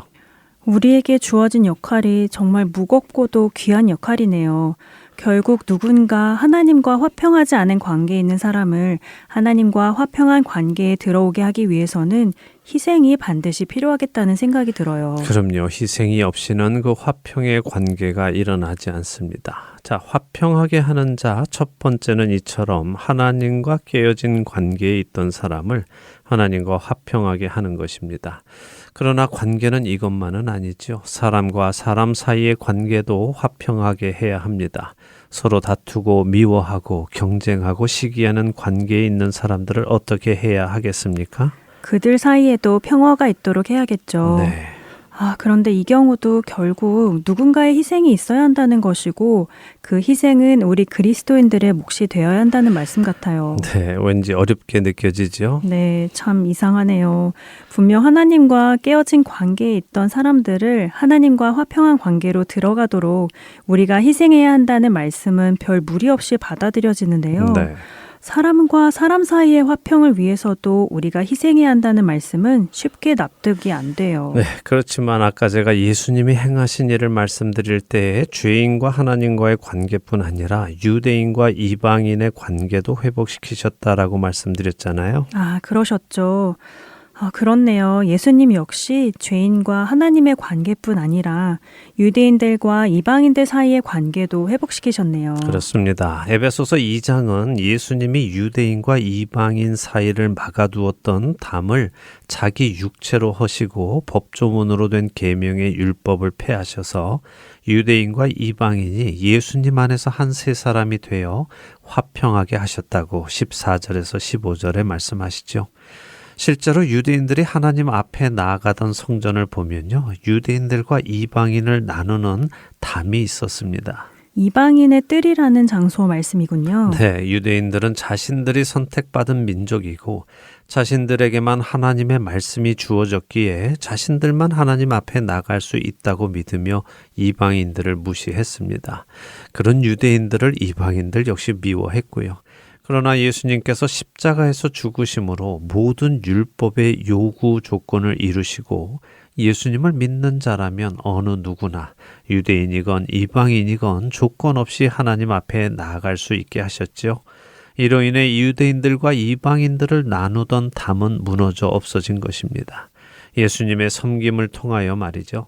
[SPEAKER 6] 우리에게 주어진 역할이 정말 무겁고도 귀한 역할이네요. 결국 누군가 하나님과 화평하지 않은 관계에 있는 사람을 하나님과 화평한 관계에 들어오게 하기 위해서는 희생이 반드시 필요하겠다는 생각이 들어요.
[SPEAKER 1] 그럼요. 희생이 없이는 그 화평의 관계가 일어나지 않습니다. 자, 화평하게 하는 자 첫 번째는 이처럼 하나님과 깨어진 관계에 있던 사람을 하나님과 화평하게 하는 것입니다. 그러나 관계는 이것만은 아니죠. 사람과 사람 사이의 관계도 화평하게 해야 합니다. 서로 다투고 미워하고 경쟁하고 시기하는 관계에 있는 사람들을 어떻게 해야 하겠습니까?
[SPEAKER 6] 그들 사이에도 평화가 있도록 해야겠죠.
[SPEAKER 1] 네.
[SPEAKER 6] 그런데 이 경우도 결국 누군가의 희생이 있어야 한다는 것이고 그 희생은 우리 그리스도인들의 몫이 되어야 한다는 말씀 같아요.
[SPEAKER 1] 네, 왠지 어렵게 느껴지죠?
[SPEAKER 6] 네, 참 이상하네요. 분명 하나님과 깨어진 관계에 있던 사람들을 하나님과 화평한 관계로 들어가도록 우리가 희생해야 한다는 말씀은 별 무리 없이 받아들여지는데요.
[SPEAKER 1] 네.
[SPEAKER 6] 사람과 사람 사이의 화평을 위해서도 우리가 희생해야 한다는 말씀은 쉽게 납득이 안 돼요.
[SPEAKER 1] 네, 그렇지만 아까 제가 예수님이 행하신 일을 말씀드릴 때에 죄인과 하나님과의 관계뿐 아니라 유대인과 이방인의 관계도 회복시키셨다라고 말씀드렸잖아요.
[SPEAKER 6] 아, 그러셨죠. 그렇네요. 예수님 역시 죄인과 하나님의 관계뿐 아니라 유대인들과 이방인들 사이의 관계도 회복시키셨네요.
[SPEAKER 1] 그렇습니다. 에베소서 2장은 예수님이 유대인과 이방인 사이를 막아두었던 담을 자기 육체로 허시고 법조문으로 된 계명의 율법을 폐하셔서 유대인과 이방인이 예수님 안에서 한 세 사람이 되어 화평하게 하셨다고 14절에서 15절에 말씀하시죠. 실제로 유대인들이 하나님 앞에 나아가던 성전을 보면요. 유대인들과 이방인을 나누는 담이 있었습니다.
[SPEAKER 6] 이방인의 뜰이라는 장소 말씀이군요.
[SPEAKER 1] 네, 유대인들은 자신들이 선택받은 민족이고 자신들에게만 하나님의 말씀이 주어졌기에 자신들만 하나님 앞에 나갈 수 있다고 믿으며 이방인들을 무시했습니다. 그런 유대인들을 이방인들 역시 미워했고요. 그러나 예수님께서 십자가에서 죽으심으로 모든 율법의 요구 조건을 이루시고 예수님을 믿는 자라면 어느 누구나 유대인이건 이방인이건 조건 없이 하나님 앞에 나아갈 수 있게 하셨죠. 이로 인해 유대인들과 이방인들을 나누던 담은 무너져 없어진 것입니다. 예수님의 섬김을 통하여 말이죠.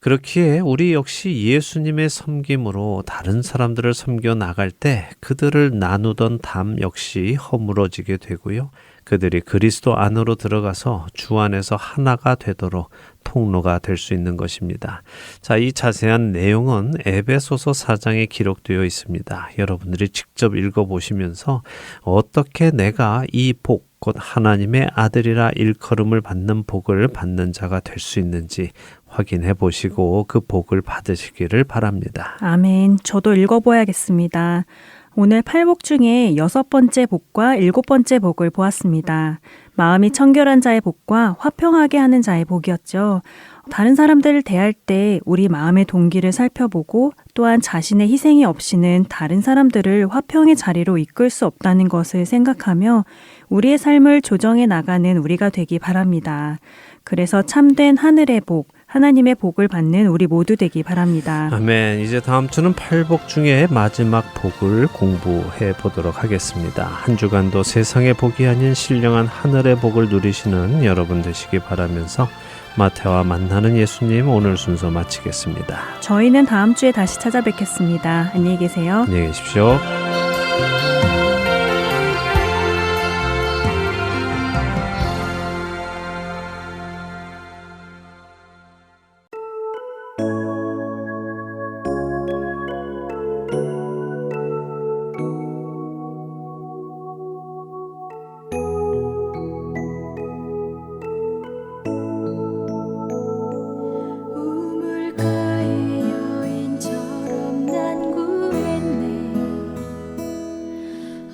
[SPEAKER 1] 그렇기에 우리 역시 예수님의 섬김으로 다른 사람들을 섬겨 나갈 때 그들을 나누던 담 역시 허물어지게 되고요. 그들이 그리스도 안으로 들어가서 주 안에서 하나가 되도록 통로가 될 수 있는 것입니다. 자, 이 자세한 내용은 에베소서 4장에 기록되어 있습니다. 여러분들이 직접 읽어보시면서 어떻게 내가 이 복, 곧 하나님의 아들이라 일컬음을 받는 복을 받는 자가 될 수 있는지 확인해 보시고 그 복을 받으시기를 바랍니다.
[SPEAKER 6] 아멘. 저도 읽어봐야겠습니다. 오늘 8복 중에 6번째 복과 7번째 복을 보았습니다. 마음이 청결한 자의 복과 화평하게 하는 자의 복이었죠. 다른 사람들을 대할 때 우리 마음의 동기를 살펴보고 또한 자신의 희생이 없이는 다른 사람들을 화평의 자리로 이끌 수 없다는 것을 생각하며 우리의 삶을 조정해 나가는 우리가 되기 바랍니다. 그래서 참된 하늘의 복, 하나님의 복을 받는 우리 모두 되기 바랍니다.
[SPEAKER 1] 아멘. 이제 다음 주는 8복 중에 마지막 복을 공부해 보도록 하겠습니다. 한 주간도 세상의 복이 아닌 신령한 하늘의 복을 누리시는 여러분 되시기 바라면서 마태와 만나는 예수님 오늘 순서 마치겠습니다.
[SPEAKER 6] 저희는 다음 주에 다시 찾아뵙겠습니다. 안녕히 계세요.
[SPEAKER 1] 안녕히 계십시오.
[SPEAKER 2] 우물가의 여인처럼 난 구했네.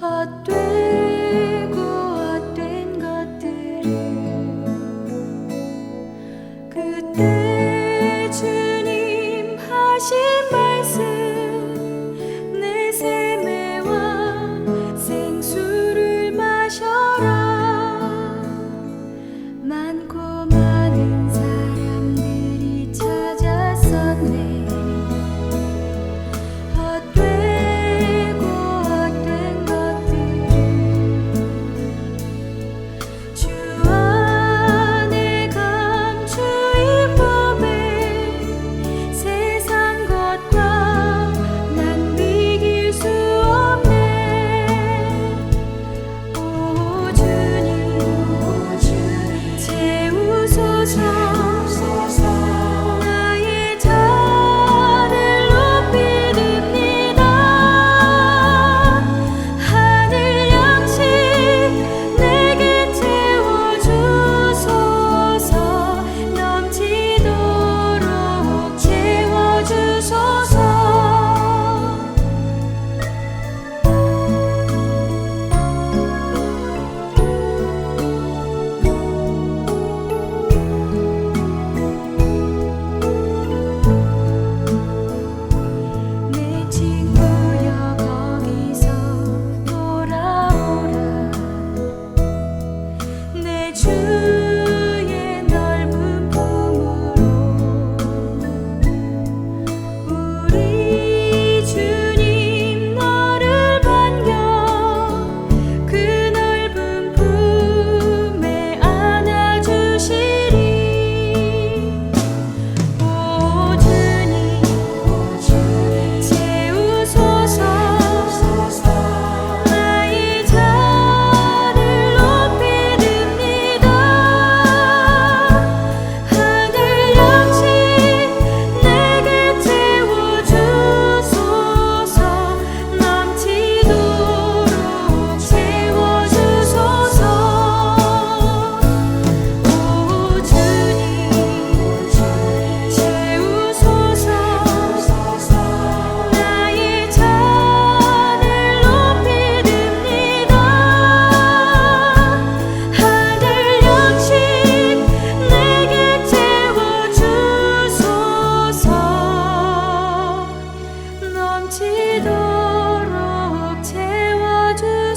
[SPEAKER 2] 헛되고 헛된 것들을 그때 주님 하신 말씀 내 샘매와 생수를 마셔라. 많고 많은 사람들이 찾았었네. 헛되고 헛된 것들을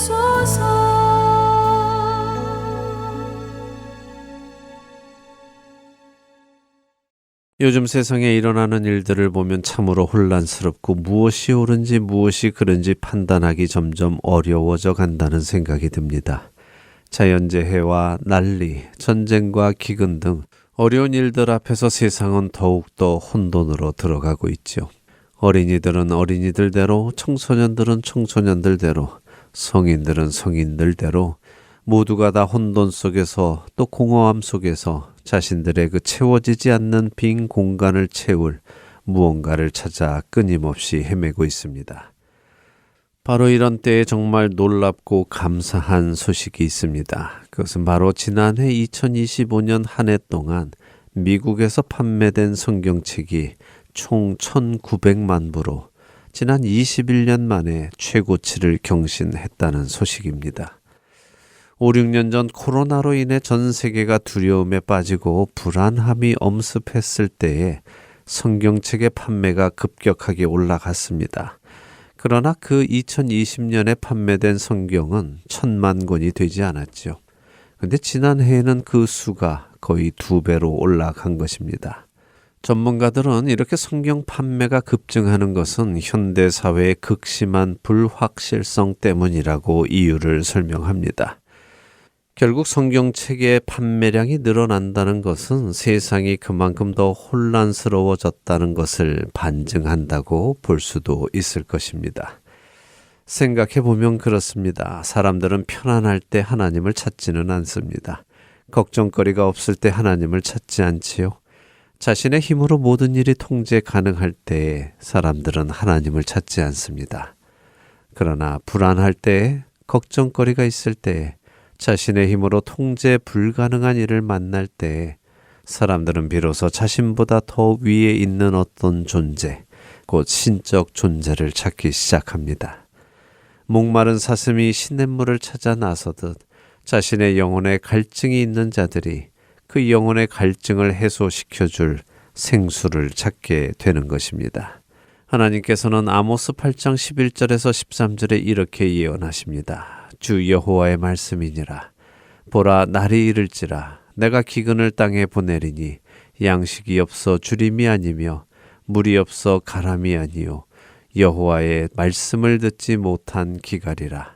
[SPEAKER 2] 주소서.
[SPEAKER 1] 요즘 세상에 일어나는 일들을 보면 참으로 혼란스럽고 무엇이 옳은지 무엇이 그른지 판단하기 점점 어려워져 간다는 생각이 듭니다. 자연재해와 난리, 전쟁과 기근 등 어려운 일들 앞에서 세상은 더욱더 혼돈으로 들어가고 있죠. 어린이들은 어린이들대로, 청소년들은 청소년들대로, 성인들은 성인들대로 모두가 다 혼돈 속에서 또 공허함 속에서 자신들의 그 채워지지 않는 빈 공간을 채울 무언가를 찾아 끊임없이 헤매고 있습니다. 바로 이런 때에 정말 놀랍고 감사한 소식이 있습니다. 그것은 바로 지난해 2025년 한 해 동안 미국에서 판매된 성경책이 총 1,900만 부로 지난 21년 만에 최고치를 경신했다는 소식입니다. 5, 6년 전 코로나로 인해 전 세계가 두려움에 빠지고 불안함이 엄습했을 때에 성경책의 판매가 급격하게 올라갔습니다. 그러나 그 2020년에 판매된 성경은 1,000만 권이 되지 않았죠. 근데 지난해에는 그 수가 거의 2배로 올라간 것입니다. 전문가들은 이렇게 성경 판매가 급증하는 것은 현대 사회의 극심한 불확실성 때문이라고 이유를 설명합니다. 결국 성경책의 판매량이 늘어난다는 것은 세상이 그만큼 더 혼란스러워졌다는 것을 반증한다고 볼 수도 있을 것입니다. 생각해보면 그렇습니다. 사람들은 편안할 때 하나님을 찾지는 않습니다. 걱정거리가 없을 때 하나님을 찾지 않지요. 자신의 힘으로 모든 일이 통제 가능할 때에 사람들은 하나님을 찾지 않습니다. 그러나 불안할 때에, 걱정거리가 있을 때에, 자신의 힘으로 통제 불가능한 일을 만날 때에 사람들은 비로소 자신보다 더 위에 있는 어떤 존재, 곧 신적 존재를 찾기 시작합니다. 목마른 사슴이 시냇물을 찾아 나서듯 자신의 영혼에 갈증이 있는 자들이 그 영혼의 갈증을 해소시켜줄 생수를 찾게 되는 것입니다. 하나님께서는 아모스 8장 11절에서 13절에 이렇게 예언하십니다. 주 여호와의 말씀이니라. 보라, 날이 이를지라. 내가 기근을 땅에 보내리니 양식이 없어 주림이 아니며 물이 없어 가람이 아니요 여호와의 말씀을 듣지 못한 기갈이라.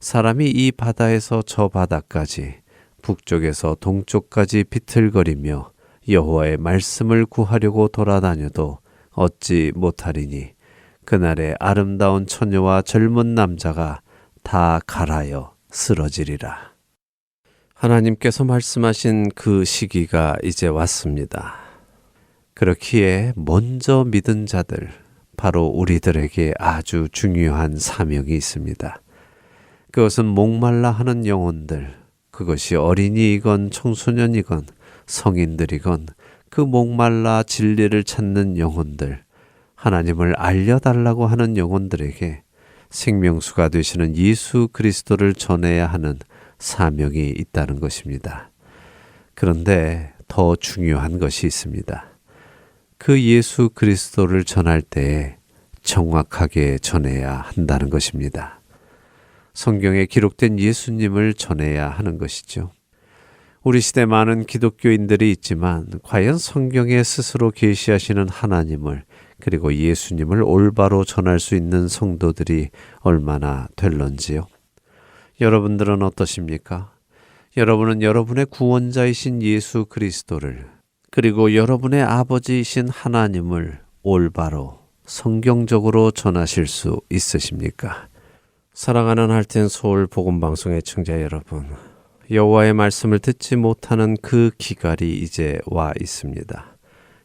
[SPEAKER 1] 사람이 이 바다에서 저 바다까지 북쪽에서 동쪽까지 비틀거리며 여호와의 말씀을 구하려고 돌아다녀도 얻지 못하리니 그날에 아름다운 처녀와 젊은 남자가 다 갈아여 쓰러지리라. 하나님께서 말씀하신 그 시기가 이제 왔습니다. 그렇기에 먼저 믿은 자들, 바로 우리들에게 아주 중요한 사명이 있습니다. 그것은 목말라 하는 영혼들, 그것이 어린이이건 청소년이건 성인들이건 그 목말라 진리를 찾는 영혼들, 하나님을 알려달라고 하는 영혼들에게 생명수가 되시는 예수 그리스도를 전해야 하는 사명이 있다는 것입니다. 그런데 더 중요한 것이 있습니다. 그 예수 그리스도를 전할 때에 정확하게 전해야 한다는 것입니다. 성경에 기록된 예수님을 전해야 하는 것이죠. 우리 시대 많은 기독교인들이 있지만 과연 성경에 스스로 계시하시는 하나님을 그리고 예수님을 올바로 전할 수 있는 성도들이 얼마나 될런지요? 여러분들은 어떠십니까? 여러분은 여러분의 구원자이신 예수 그리스도를 그리고 여러분의 아버지이신 하나님을 올바로 성경적으로 전하실 수 있으십니까? 사랑하는 할텐 서울 복음방송의 청자 여러분, 여호와의 말씀을 듣지 못하는 그 기갈이 이제 와 있습니다.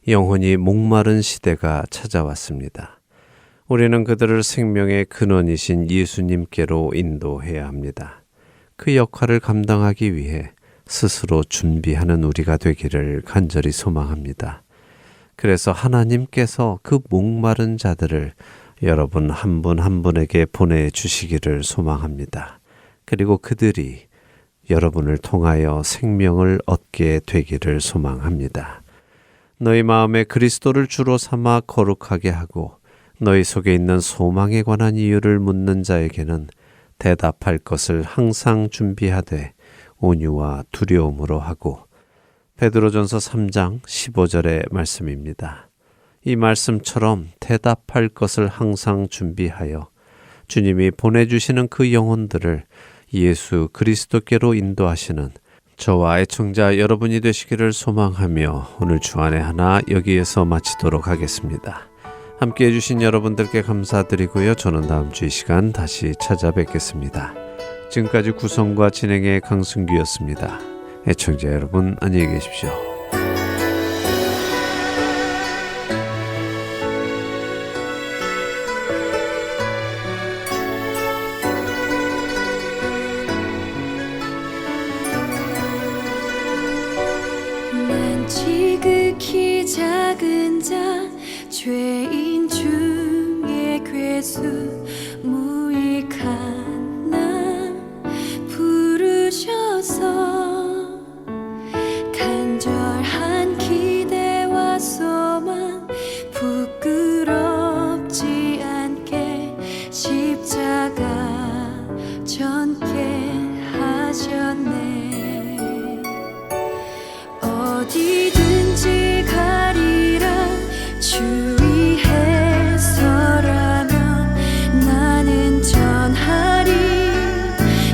[SPEAKER 1] 영혼이 목마른 시대가 찾아왔습니다. 우리는 그들을 생명의 근원이신 예수님께로 인도해야 합니다. 그 역할을 감당하기 위해 스스로 준비하는 우리가 되기를 간절히 소망합니다. 그래서 하나님께서 그 목마른 자들을 여러분 한 분 한 분에게 보내주시기를 소망합니다. 그리고 그들이 여러분을 통하여 생명을 얻게 되기를 소망합니다. 너희 마음에 그리스도를 주로 삼아 거룩하게 하고 너희 속에 있는 소망에 관한 이유를 묻는 자에게는 대답할 것을 항상 준비하되 온유와 두려움으로 하고 베드로전서 3장 15절의 말씀입니다. 이 말씀처럼 대답할 것을 항상 준비하여 주님이 보내주시는 그 영혼들을 예수 그리스도께로 인도하시는 저와 애청자 여러분이 되시기를 소망하며 오늘 주안의 하나 여기에서 마치도록 하겠습니다. 함께해 주신 여러분들께 감사드리고요. 저는 다음 주 이 시간 다시 찾아뵙겠습니다. 지금까지 구성과 진행의 강승규였습니다. 애청자 여러분 안녕히 계십시오.
[SPEAKER 2] 난 지극히 작은 자 죄인 중에 괴수 무익한 나 부르셔서 간절한 기대와 소망 부끄럽지 않게 십자가 전게 하셨네. 어디든지 가리라 주 위에 서라면 나는 전하리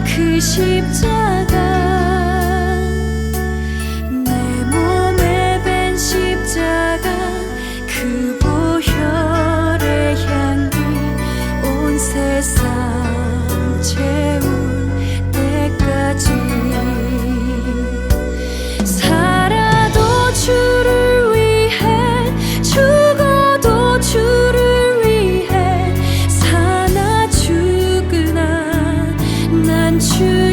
[SPEAKER 2] 그 십자가. 내 몸에 밴 십자가 그 보혈의 향기 온 세상 채울 때까지 살아도 주를 위해 죽어도 주를 위해 사나 죽으나 난 주